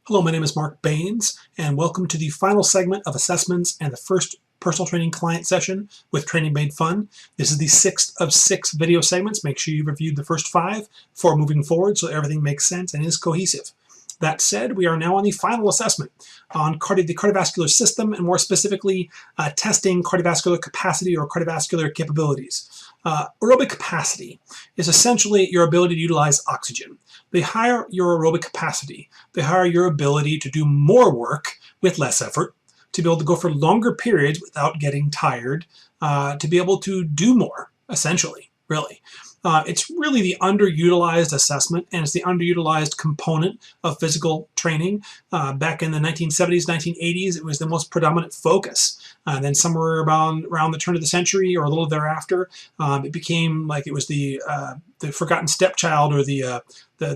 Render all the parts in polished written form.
Hello, my name is Mark Baines, and welcome to the final segment of assessments and the first personal training client session with Training Made Fun. This is the 6th of 6 video segments. Make sure you reviewed the first 5 before moving forward so everything makes sense and is cohesive. That said, we are now on the final assessment on the cardiovascular system, and more specifically, testing cardiovascular capacity or cardiovascular capabilities. Aerobic capacity is essentially your ability to utilize oxygen. The higher your aerobic capacity, the higher your ability to do more work with less effort, to be able to go for longer periods without getting tired, to be able to do more, essentially, really. It's really the underutilized assessment, and it's the underutilized component of physical training. Back in the 1970s, 1980s, it was the most predominant focus. Then somewhere around the turn of the century or a little thereafter, it became like it was the forgotten stepchild, or the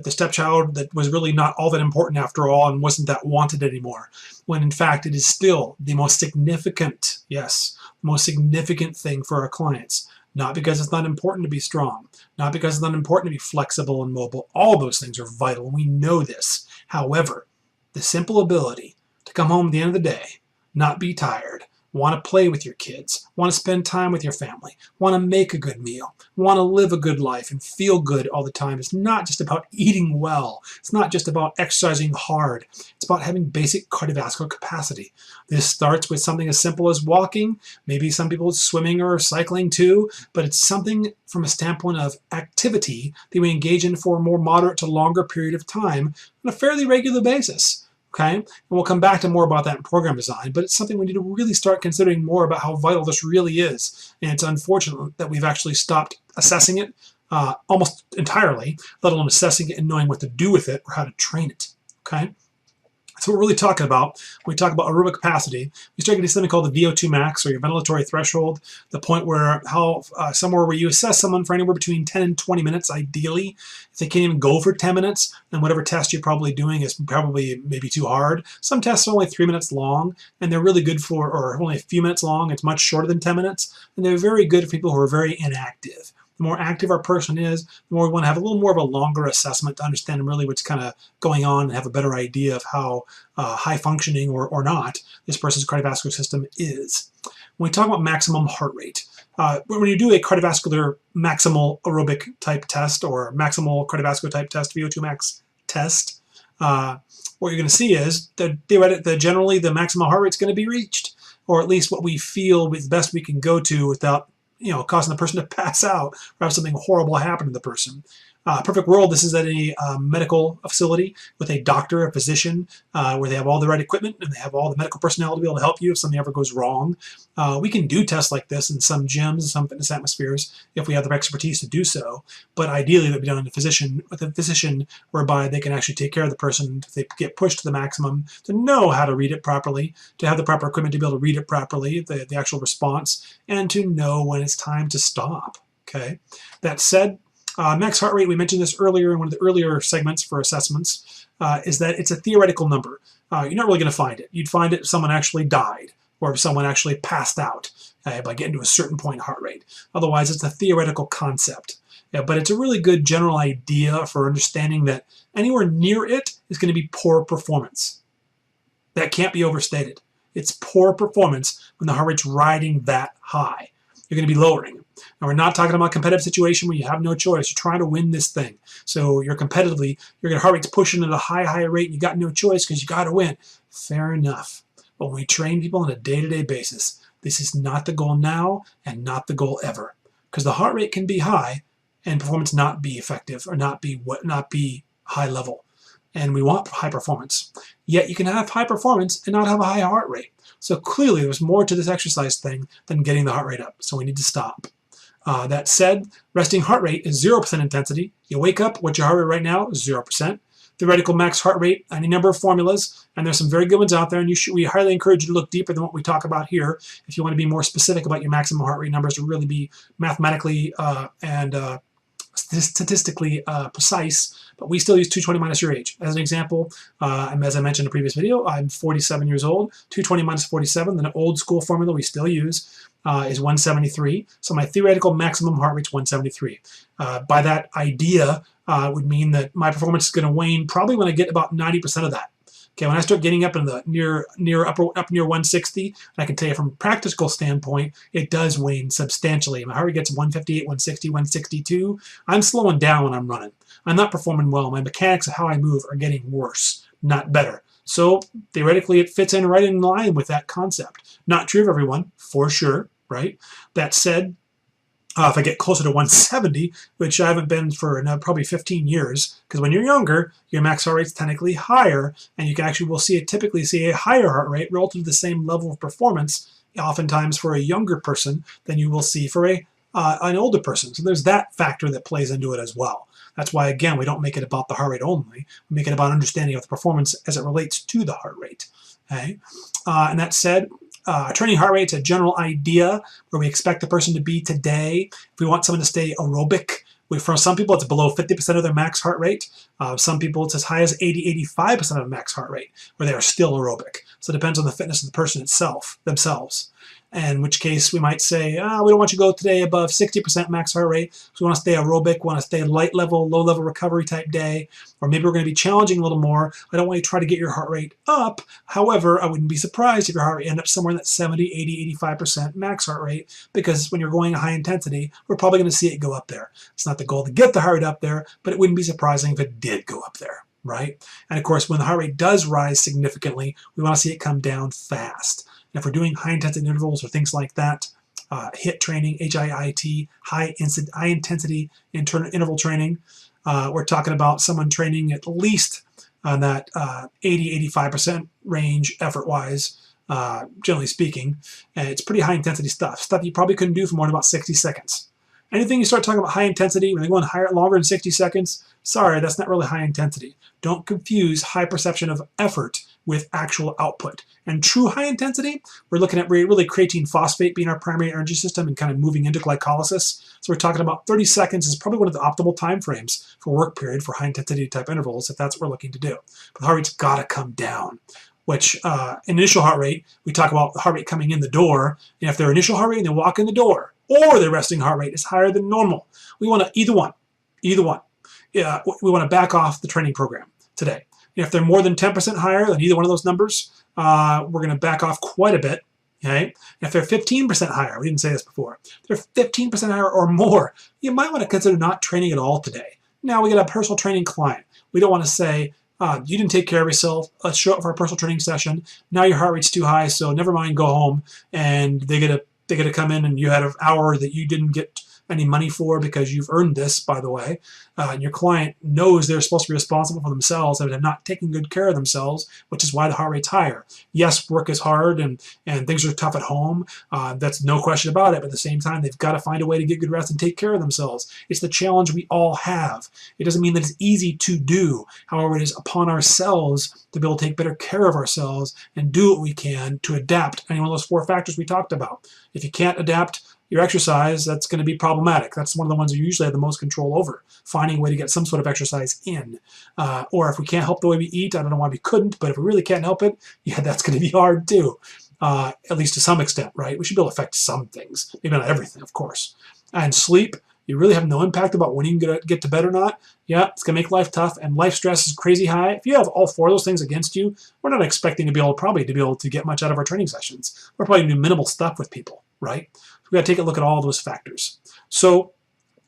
stepchild that was really not all that important after all and wasn't that wanted anymore. When in fact it is still the most significant, yes, the most significant thing for our clients. Not because it's not important to be strong, not because it's not important to be flexible and mobile. All those things are vital, and we know this. However, the simple ability to come home at the end of the day, not be tired, want to play with your kids, want to spend time with your family, want to make a good meal, want to live a good life and feel good all the time. It's not just about eating well. It's not just about exercising hard. It's about having basic cardiovascular capacity. This starts with something as simple as walking, maybe some people swimming or cycling too, but it's something from a standpoint of activity that we engage in for a more moderate to longer period of time on a fairly regular basis. Okay, and we'll come back to more about that in program design, but it's something we need to really start considering more about how vital this really is. And it's unfortunate that we've actually stopped assessing it almost entirely, let alone assessing it and knowing what to do with it or how to train it. Okay, so what we're really talking about, when we talk about aerobic capacity, we start getting something called the VO2 max, or your ventilatory threshold, the point where somewhere where you assess someone for anywhere between 10 and 20 minutes, ideally. If they can't even go for 10 minutes, then whatever test you're probably doing is probably maybe too hard. Some tests are only 3 minutes long, and they're really good for, or only a few minutes long. It's much shorter than 10 minutes, and they're very good for people who are very inactive. The more active our person is, the more we want to have a little more of a longer assessment to understand really what's kind of going on and have a better idea of how high functioning or not this person's cardiovascular system is. When we talk about maximum heart rate, when you do a cardiovascular maximal aerobic type test or maximal cardiovascular type test, VO2 max test, what you're going to see is that generally the maximum heart rate is going to be reached, or at least what we feel is best we can go to without causing the person to pass out or have something horrible happen to the person. Perfect world, this is at a medical facility with a doctor, a physician, where they have all the right equipment and they have all the medical personnel to be able to help you if something ever goes wrong. We can do tests like this in some gyms, some fitness atmospheres, if we have the expertise to do so. But ideally, they'll be done with a physician, whereby they can actually take care of the person if they get pushed to the maximum, to know how to read it properly, to have the proper equipment to be able to read it properly, the actual response, and to know when it's time to stop. Okay. That said, max heart rate, we mentioned this earlier in one of the earlier segments for assessments, is that it's a theoretical number. You're not really going to find it. You'd find it if someone actually died or if someone actually passed out by getting to a certain point in heart rate. Otherwise, it's a theoretical concept. But it's a really good general idea for understanding that anywhere near it is going to be poor performance. That can't be overstated. It's poor performance when the heart rate's riding that high. You're going to be lowering. Now, we're not talking about a competitive situation where you have no choice. You're trying to win this thing. So you're competitively, your heart rate's pushing at a high rate, and you got no choice because you got to win. Fair enough. But when we train people on a day-to-day basis, this is not the goal now and not the goal ever. Because the heart rate can be high and performance not be effective or not be high level. And we want high performance. Yet you can have high performance and not have a high heart rate. So clearly there's more to this exercise thing than getting the heart rate up. So we need to stop. That said, resting heart rate is 0% intensity. You wake up, what's your heart rate right now? 0%. Theoretical max heart rate, any number of formulas, and there's some very good ones out there, and we highly encourage you to look deeper than what we talk about here if you want to be more specific about your maximum heart rate numbers, to really be mathematically and statistically precise. But we still use 220 minus your age. As an example, as I mentioned in a previous video, I'm 47 years old. 220 minus 47, the old school formula we still use, is 173. So my theoretical maximum heart rate is 173. By that idea, would mean that my performance is going to wane probably when I get about 90% of that. Okay, when I start getting up in the up near 160, I can tell you from a practical standpoint, it does wane substantially. My heart rate gets 158, 160, 162. I'm slowing down when I'm running. I'm not performing well. My mechanics of how I move are getting worse, not better. So theoretically, it fits in right in line with that concept. Not true of everyone, for sure, right? That said, if I get closer to 170, which I haven't been for probably 15 years, because when you're younger, your max heart rate's technically higher, and you can actually typically see a higher heart rate relative to the same level of performance, oftentimes for a younger person than you will see for an older person. So there's that factor that plays into it as well. That's why, again, we don't make it about the heart rate only. We make it about understanding of the performance as it relates to the heart rate. Okay? And that said, training heart rate is a general idea where we expect the person to be today. If we want someone to stay aerobic, for some people it's below 50% of their max heart rate. Some people it's as high as 80-85% of max heart rate where they are still aerobic. So it depends on the fitness of the person themselves. In which case we might say, we don't want you to go today above 60% max heart rate. So we want to stay aerobic, want to stay light level, low level recovery type day. Or maybe we're going to be challenging a little more. I don't want you to try to get your heart rate up. However, I wouldn't be surprised if your heart rate ended up somewhere in that 70, 80, 85% max heart rate, because when you're going high intensity, we're probably going to see it go up there. It's not the goal to get the heart rate up there, but it wouldn't be surprising if it did go up there, right? And of course, when the heart rate does rise significantly, we want to see it come down fast. And if we're doing high intensity intervals or things like that, HIIT training, HIIT, high intensity interval training, we're talking about someone training at least on that 80-85% range effort-wise, generally speaking. And it's pretty high intensity stuff you probably couldn't do for more than about 60 seconds. Anything you start talking about high intensity, when they're going higher, longer than 60 seconds, sorry, that's not really high intensity. Don't confuse high perception of effort with actual output. And true high intensity, we're looking at really creatine phosphate being our primary energy system and kind of moving into glycolysis. So we're talking about 30 seconds is probably one of the optimal time frames for work period for high intensity type intervals if that's what we're looking to do. But the heart rate's got to come down. Which initial heart rate, we talk about the heart rate coming in the door. And if their initial heart rate and they walk in the door, or their resting heart rate is higher than normal, we want to either one. Yeah, we want to back off the training program today. If they're more than 10% higher than either one of those numbers, we're going to back off quite a bit. Okay? If they're 15% higher, we didn't say this before, if they're 15% higher or more, you might want to consider not training at all today. Now we get a personal training client. We don't want to say, you didn't take care of yourself, let's show up for a personal training session. Now your heart rate's too high, so never mind, go home. And they get to come in and you had an hour that you didn't get any money for because you've earned this, by the way. And your client knows they're supposed to be responsible for themselves and they're not taking good care of themselves, which is why the heart rate's higher. Yes, work is hard and things are tough at home. That's no question about it. But at the same time, they've got to find a way to get good rest and take care of themselves. It's the challenge we all have. It doesn't mean that it's easy to do. However, it is upon ourselves to be able to take better care of ourselves and do what we can to adapt any one of those 4 factors we talked about. If you can't adapt your exercise, that's going to be problematic. That's one of the ones you usually have the most control over, finding a way to get some sort of exercise in. Or if we can't help the way we eat, I don't know why we couldn't, but if we really can't help it, yeah, that's going to be hard too, at least to some extent, right? We should be able to affect some things, maybe not everything, of course. And sleep, you really have no impact about when you can get to bed or not. Yeah, it's going to make life tough, and life stress is crazy high. If you have all 4 of those things against you, we're not expecting to be able to get much out of our training sessions. We're probably going to do minimal stuff with people, right? We've got to take a look at all those factors. So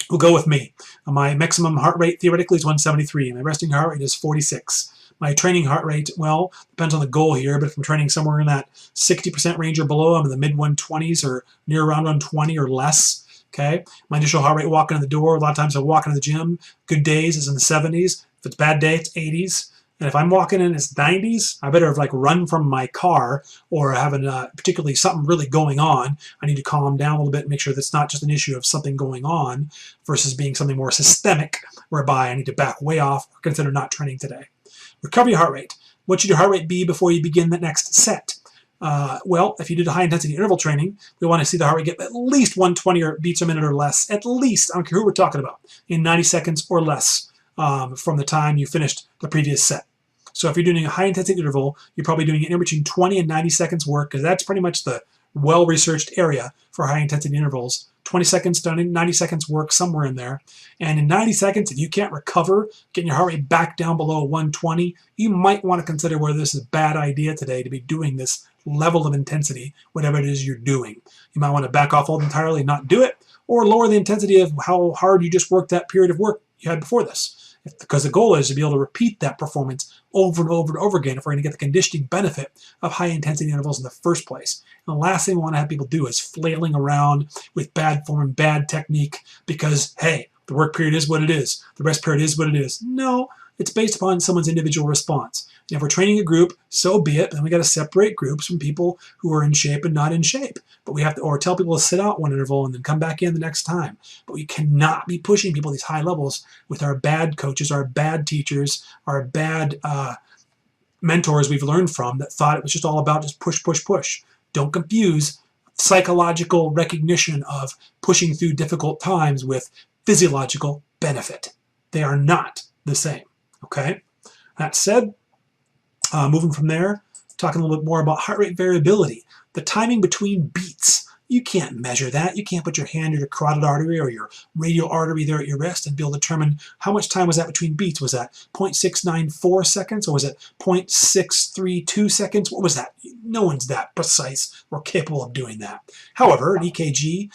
we'll go with me. My maximum heart rate theoretically is 173. My resting heart rate is 46. My training heart rate, well, depends on the goal here, but if I'm training somewhere in that 60% range or below, I'm in the mid-120s or near around 120 or less. Okay, my initial heart rate walking in the door, a lot of times I walk into the gym, good days is in the 70s. If it's bad day, it's 80s. And if I'm walking in its 90s, I better have run from my car or having particularly something really going on. I need to calm down a little bit and make sure that's not just an issue of something going on versus being something more systemic, whereby I need to back way off or consider not training today. Recovery heart rate. What should your heart rate be before you begin the next set? Well, if you did a high-intensity interval training, we want to see the heart rate get at least 120 beats a minute or less, at least, I don't care who we're talking about, in 90 seconds or less from the time you finished the previous set. So if you're doing a high-intensity interval, you're probably doing it in between 20 and 90 seconds work, because that's pretty much the well-researched area for high-intensity intervals, 20 seconds to 90 seconds work, somewhere in there. And in 90 seconds, if you can't recover, getting your heart rate back down below 120, you might want to consider whether this is a bad idea today to be doing this level of intensity, whatever it is you're doing. You might want to back off entirely and not do it, or lower the intensity of how hard you just worked that period of work you had before this. Because the goal is to be able to repeat that performance over and over and over again if we're going to get the conditioning benefit of high intensity intervals in the first place. And the last thing we want to have people do is flailing around with bad form and bad technique because, hey, the work period is what it is. The rest period is what it is. No, it's based upon someone's individual response. And if we're training a group, so be it. Then we got to separate groups from people who are in shape and not in shape. But we have to, or tell people to sit out one interval and then come back in the next time. But we cannot be pushing people these high levels with our bad coaches, our bad teachers, our bad mentors we've learned from that thought it was just all about just push, push, push. Don't confuse psychological recognition of pushing through difficult times with physiological benefit. They are not the same. Okay? That said, moving from there, talking a little bit more about heart rate variability. The timing between beats. You can't measure that. You can't put your hand or your carotid artery or your radial artery there at your wrist and be able to determine how much time was that between beats. Was that 0.694 seconds or was it 0.632 seconds? What was that? No one's that precise or capable of doing that. However, an EKG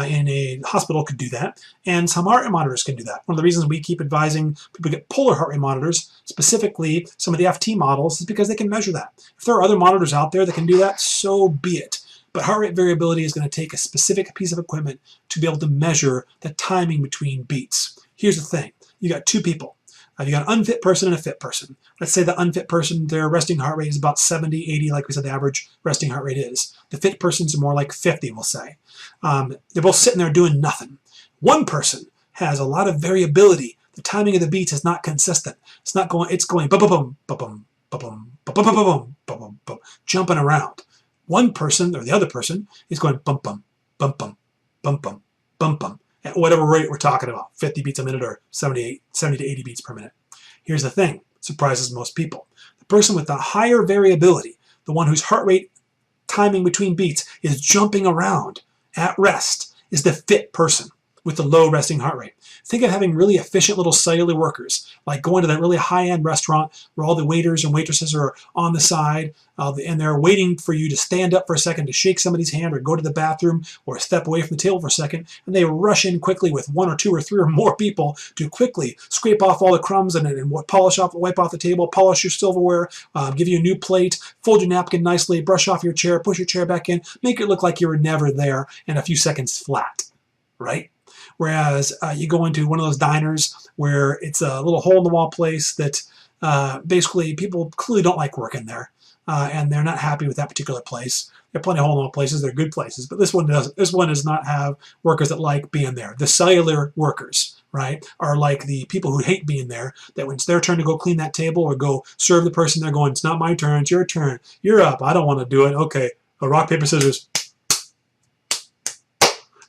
in a hospital could do that, and some heart rate monitors can do that. One of the reasons we keep advising people to get polar heart rate monitors, specifically some of the FT models, is because they can measure that. If there are other monitors out there that can do that, so be it. But heart rate variability is going to take a specific piece of equipment to be able to measure the timing between beats. Here's the thing. You got two people. You got an unfit person and a fit person. Let's say the unfit person, their resting heart rate is about 70, 80, like we said the average resting heart rate is. The fit person's more like 50, we'll say. They're both sitting there doing nothing. One person has a lot of variability. The timing of the beats is not consistent. It's going ba-ba-bum, ba-bum, ba-bum, ba-ba-ba-bum, ba-bum, ba-bum, jumping around. One person, or the other person, is going bum bum, bum bum, bum bum, bum bum, at whatever rate we're talking about, 50 beats a minute or 70 to 80 beats per minute. Here's the thing, surprises most people. The person with the higher variability, the one whose heart rate timing between beats is jumping around at rest, is the fit person with the low resting heart rate. Think of having really efficient little cellular workers, like going to that really high-end restaurant where all the waiters and waitresses are on the side and they're waiting for you to stand up for a second to shake somebody's hand or go to the bathroom or step away from the table for a second, and they rush in quickly with one or two or three or more people to quickly scrape off all the crumbs and wipe off the table, polish your silverware, give you a new plate, fold your napkin nicely, brush off your chair, push your chair back in, make it look like you were never there, and a few seconds flat, right? Whereas you go into one of those diners where it's a little hole-in-the-wall place that basically people clearly don't like working there, and they're not happy with that particular place. There are plenty of hole-in-the-wall places, they're good places, but this one doesn't. This one does not have workers that like being there. The cellular workers, right, are like the people who hate being there, that when it's their turn to go clean that table or go serve the person, they're going, it's not my turn, it's your turn. You're up, I don't want to do it. Okay, rock, paper, scissors.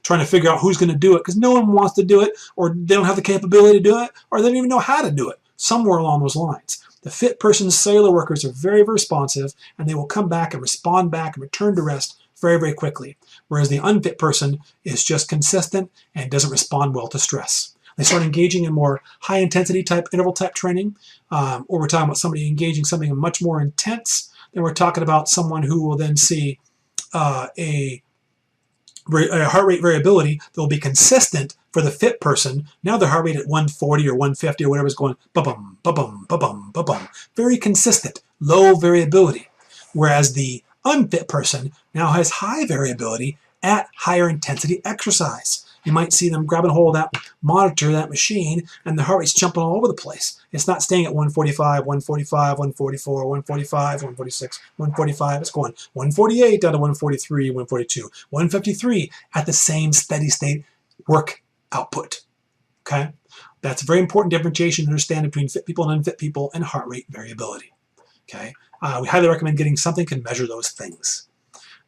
Trying to figure out who's going to do it because no one wants to do it, or they don't have the capability to do it, or they don't even know how to do it, somewhere along those lines. The fit person's cellular workers are very, very responsive, and they will come back and respond back and return to rest very, very quickly, whereas the unfit person is just consistent and doesn't respond well to stress. They start engaging in more high-intensity type, interval type training, or we're talking about somebody engaging something much more intense, then we're talking about someone who will then see a heart rate variability that will be consistent for the fit person. Now their heart rate at 140 or 150 or whatever is going ba-bum, ba-bum, ba-bum, ba-bum. Very consistent, low variability. Whereas the unfit person now has high variability at higher intensity exercise. You might see them grabbing a hold of that monitor, that machine, and the heart rate's jumping all over the place. It's not staying at 145, 145, 144, 145, 146, 145. It's going 148 down to 143, 142, 153 at the same steady state work output. Okay? That's a very important differentiation to understand between fit people and unfit people and heart rate variability. Okay? We highly recommend getting something that can measure those things.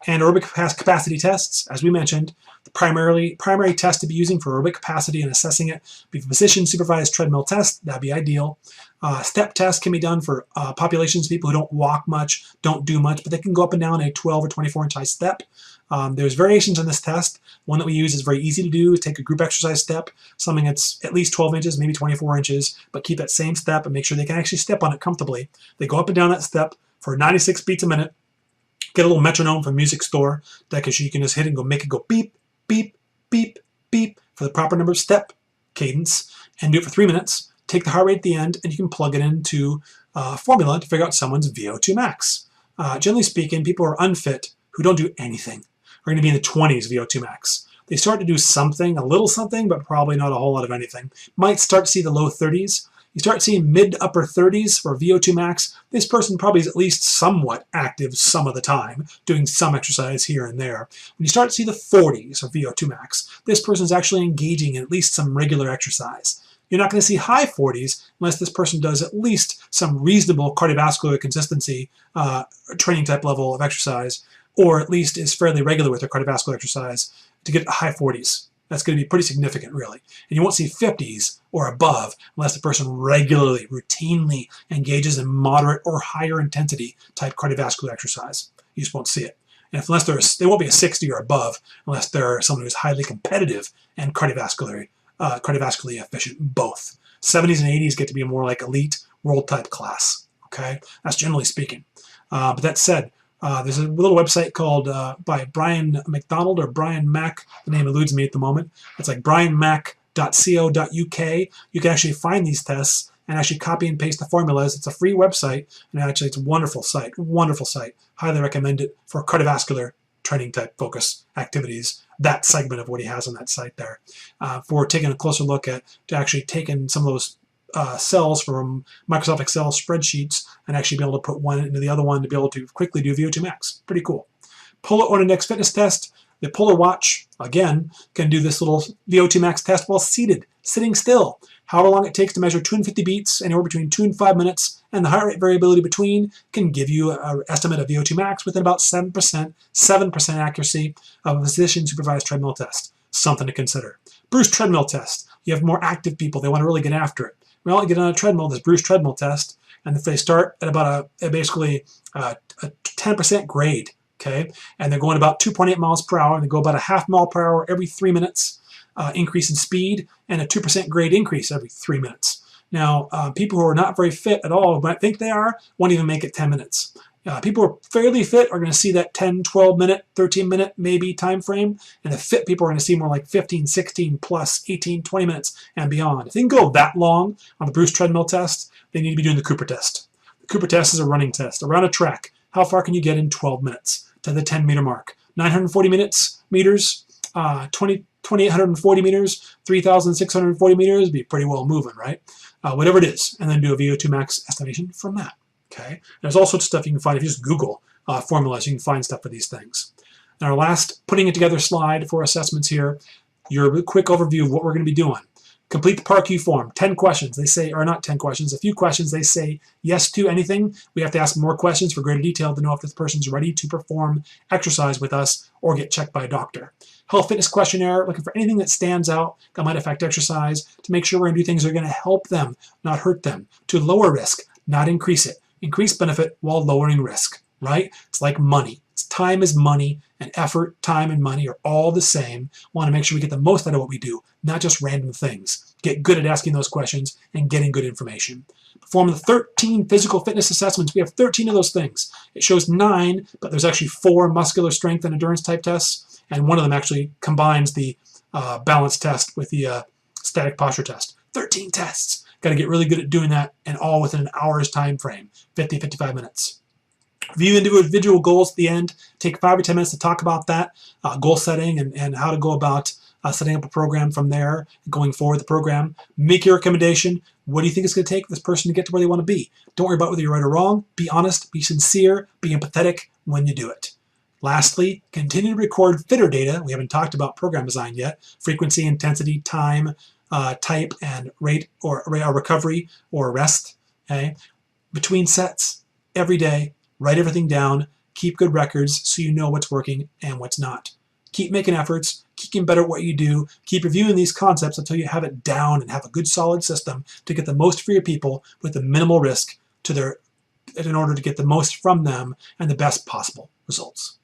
And aerobic capacity tests, as we mentioned, the primary test to be using for aerobic capacity and assessing it be physician-supervised treadmill test. That'd be ideal. Step test can be done for populations of people who don't walk much, don't do much, but they can go up and down a 12 or 24-inch high step. There's variations on this test. One that we use is very easy to do. Take a group exercise step, something that's at least 12 inches, maybe 24 inches, but keep that same step and make sure they can actually step on it comfortably. They go up and down that step for 96 beats a minute. Get a little metronome from a music store that you can just hit and go make it go beep, beep, beep, beep for the proper number of step cadence, and do it for 3 minutes. Take the heart rate at the end, and you can plug it into a formula to figure out someone's VO2 max. Generally speaking, people who are unfit, who don't do anything, are going to be in the 20s VO2 max. They start to do something, a little something, but probably not a whole lot of anything. Might start to see the low 30s. You start seeing mid to upper 30s for VO2 max. This person probably is at least somewhat active some of the time, doing some exercise here and there. When you start to see the 40s of VO2 max, this person is actually engaging in at least some regular exercise. You're not going to see high 40s unless this person does at least some reasonable cardiovascular consistency training type level of exercise, or at least is fairly regular with their cardiovascular exercise to get high 40s. That's going to be pretty significant, really. And you won't see 50s or above unless the person regularly, routinely engages in moderate or higher intensity type cardiovascular exercise. You just won't see it. And unless they won't be a 60 or above unless they're someone who's highly competitive and cardiovascularly efficient, both. 70s and 80s get to be more like elite world type class. Okay, that's generally speaking. But that said, there's a little website called by Brian McDonald or Brian Mack. The name eludes me at the moment. It's like brianmack.co.uk. You can actually find these tests and actually copy and paste the formulas. It's a free website, and actually it's a wonderful site. Wonderful site. Highly recommend it for cardiovascular training type focus activities. That segment of what he has on that site there. For taking a closer look at actually taking some of those cells from Microsoft Excel spreadsheets and actually be able to put one into the other one to be able to quickly do VO2 max. Pretty cool. Polar Orthonex fitness test. The Polar Watch, again, can do this little VO2 max test while seated, sitting still. However long it takes to measure 250 beats, anywhere between 2 and 5 minutes, and the heart rate variability between can give you an estimate of VO2 max within about 7% accuracy of a physician-supervised treadmill test. Something to consider. Bruce treadmill test. You have more active people. They want to really get after it. We all get on a treadmill, this Bruce treadmill test, and if they start at about basically a 10% grade, okay, and they're going about 2.8 miles per hour, and they go about a half mile per hour every 3 minutes, increase in speed, and a 2% grade increase every 3 minutes. Now, people who are not very fit at all, but think they are, won't even make it 10 minutes. People who are fairly fit are going to see that 10, 12 minute, 13 minute maybe time frame, and the fit people are going to see more like 15, 16 plus 18, 20 minutes and beyond. If they can go that long on the Bruce treadmill test, they need to be doing the Cooper test. The Cooper test is a running test. Around a track, how far can you get in 12 minutes to the 10 meter mark? 940 meters, 2,840 meters, 3,640 meters, be pretty well moving, right? Whatever it is, and then do a VO2 max estimation from that. Okay, there's all sorts of stuff you can find if you just Google formulas. You can find stuff for these things. And our last putting it together slide for assessments here. Your quick overview of what we're going to be doing. Complete the PAR-Q form. 10 questions. They say, or not 10 questions, a few questions. They say yes to anything. We have to ask more questions for greater detail to know if this person's ready to perform exercise with us or get checked by a doctor. Health fitness questionnaire, looking for anything that stands out that might affect exercise to make sure we're going to do things that are going to help them, not hurt them, to lower risk, not increase it. Increase benefit while lowering risk, right? It's like money. Time is money, and effort, time, and money are all the same. We want to make sure we get the most out of what we do, not just random things. Get good at asking those questions and getting good information. Perform the 13 physical fitness assessments. We have 13 of those things. It shows 9, but there's actually 4 muscular strength and endurance type tests, and one of them actually combines the balance test with the static posture test. 13 tests. Got to get really good at doing that, and all within an hour's time frame, 50, 55 minutes. Review individual goals at the end. Take 5 or 10 minutes to talk about that, goal setting and how to go about setting up a program from there, going forward the program. Make your recommendation. What do you think it's going to take for this person to get to where they want to be? Don't worry about whether you're right or wrong. Be honest, be sincere, be empathetic when you do it. Lastly, continue to record fitter data. We haven't talked about program design yet. Frequency, intensity, time, type, and rate or recovery or rest. Okay? Between sets, every day, write everything down, keep good records so you know what's working and what's not. Keep making efforts, keep getting better at what you do, keep reviewing these concepts until you have it down and have a good solid system to get the most for your people with the minimal risk in order to get the most from them and the best possible results.